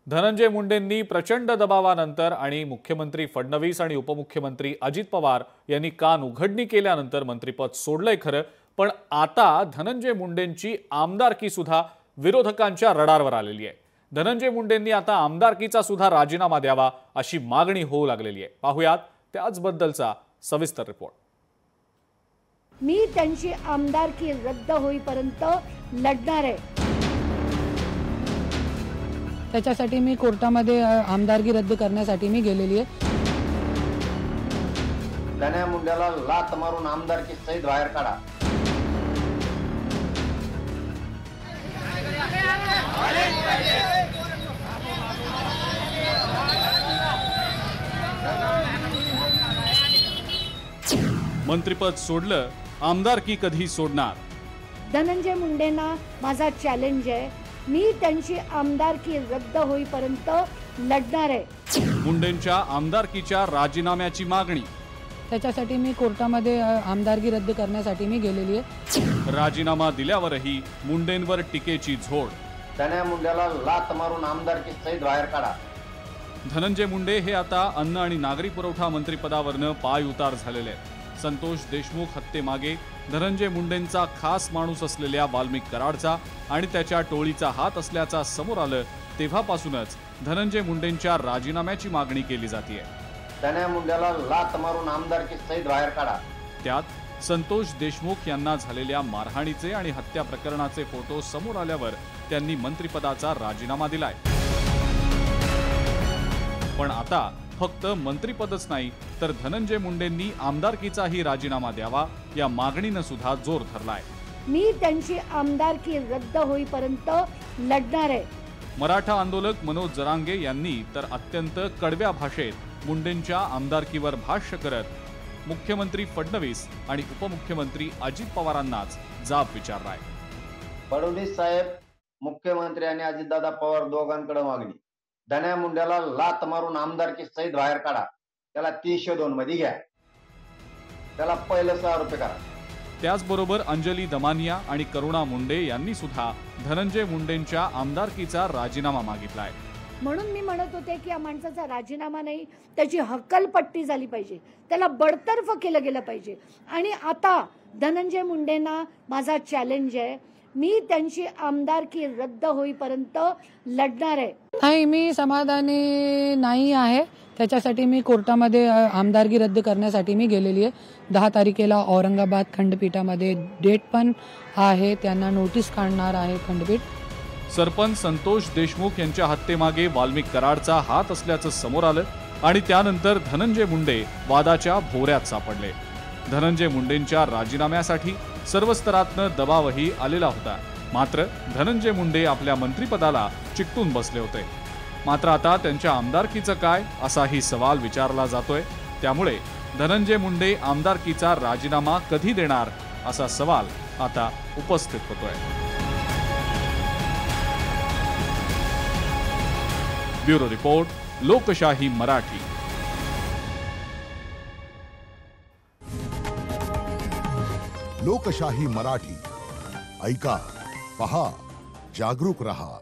धनंजय मुंडेंनी प्रचंड दबावानंतर आणि मुख्यमंत्री फडणवीस आणि उपमुख्यमंत्री अजित पवार यांनी कान उघडणी केल्यानंतर मंत्रिपद सोडलंय खरं, पण आता धनंजय मुंडेंची आमदारकी सुद्धा विरोधकांच्या रडारवर आलेली आहे। धनंजय मुंडेंनी आता आमदारकीचा सुद्धा राजीनामा द्यावा अशी मागणी होऊ लागलेली आहे। पाहुयात त्याचबद्दलचा सविस्तर रिपोर्ट। मी त्यांची आमदारकी रद्द होईपर्यंत लढणार आहे। त्याच्यासाठी मी कोर्टामध्ये आमदारकी रद्द करण्यासाठी मी गेलेली आहे। धनंजय मुंडेला लात मारून आमदारकी सहित बाहेर काढा। मंत्रिपद सोडलं, आमदारकी कधी सोडणार? धनंजय मुंडेंना माझा चॅलेंज आहे, मी त्यांची आमदारकी रद्द होईपर्यंत लढणार आहे। मुंडेंच्या आमदारकीच्या राजीनाम्याची मागणी। त्याच्यासाठी मी कोर्टामध्ये आमदारकी रद्द करण्यासाठी मी गेलेली आहे। राजीनामा दिल्यावरही मुंडेंवर टीकेची झोड। धनंजय मुंडेला लात मारून आमदारकी सहित बाहेर काढा। धनंजय मुंडे हे आता अन्न आणि नागरी पुरवठा मंत्रिपदावरनं पाय उतार झालेले आहेत। संतोष देशमुख हत्येमागे धनंजय मुंडेंचा खास माणूस असलेल्या वाल्मिक कराडचा आणि त्याच्या टोळीचा हात असल्याचा समोर आलं तेव्हापासूनच धनंजय मुंडेंच्या राजीनाम्याची मागणी केली जाते। धनंजय मुंडेला लात मारून आमदारकी सहित बाहेर काढा। त्यात संतोष देशमुख यांना झालेल्या मारहाणीचे आणि हत्या प्रकरणाचे फोटो समोर आल्यावर त्यांनी मंत्रिपदाचा राजीनामा दिलाय। पण आता फक्त मंत्रिपदच नाही तर धनंजय मुंडेंनी आमदारकीचाही राजीनामा द्यावा या मागणीनं सुद्धा जोर धरलाय। मी त्यांची आमदारकी रद्द होईपर्यंत लढणार आहे। मराठा आंदोलक मनोज जरांगे यांनी तर अत्यंत कडव्या भाषेत मुंडेंच्या आमदारकीवर भाष्य करत मुख्यमंत्री फडणवीस आणि उपमुख्यमंत्री अजित पवारांनाच जाब विचारलाय। फडणवीस साहेब, मुख्यमंत्री आणि अजितदादा पवार दोघांकडे मागणी, धनंजय मुंडेला लात मारून आमदारकी सहित बाहेर काढा। त्याला 302 मध्ये घ्या, त्याला पहिलं 6 रुपये करा। त्याचबरोबर अंजली दमानिया आणि करुणा मुंडे यांनी सुद्धा धनंजय मुंडेंच्या आमदारकीचा राजीनामा मागितलाय। म्हणून मी म्हणत होते की या माणसाचा राजीनामा नाही, त्याची हक्कलपट्टी झाली पाहिजे, त्याला बडतर्फ केलं गेलं पाहिजे। आणि आता धनंजय मुंडेंना माझा चॅलेंज आहे, मी त्यांची आमदारकी रद्द होईपर्यंत लढणार आहे। नाही, मी समाधानी नाही आहे। त्याच्यासाठी मी कोर्टामध्ये आमदारकी रद्द करण्यासाठी मी गेलेली आहे। 10 तारखेला औरंगाबाद खंडपीठामध्ये डेट पण आहे, त्यांना नोटीस काढणार आहे खंडपीठ। सरपंच संतोष देशमुख यांच्या हत्येमागे वाल्मिक कराडचा हात असल्याचं समोर आलं आणि त्यानंतर धनंजय मुंडे वादाच्या भोवऱ्यात सापडले। धनंजय मुंडेंच्या राजीनाम्यासाठी सर्व स्तरातनं दबावही आलेला होता, मात्र धनंजय मुंडे आपल्या मंत्रिपदाला चिकटून बसले होते। मात्र आता त्यांच्या आमदारकीचं काय असाही सवाल विचारला जातोय। त्यामुळे धनंजय मुंडे आमदारकीचा राजीनामा कधी देणार असा सवाल आता उपस्थित होतोय। ब्युरो रिपोर्ट, लोकशाही मराठी। लोकशाही मराठी ऐका, पहा, जागरूक रहा।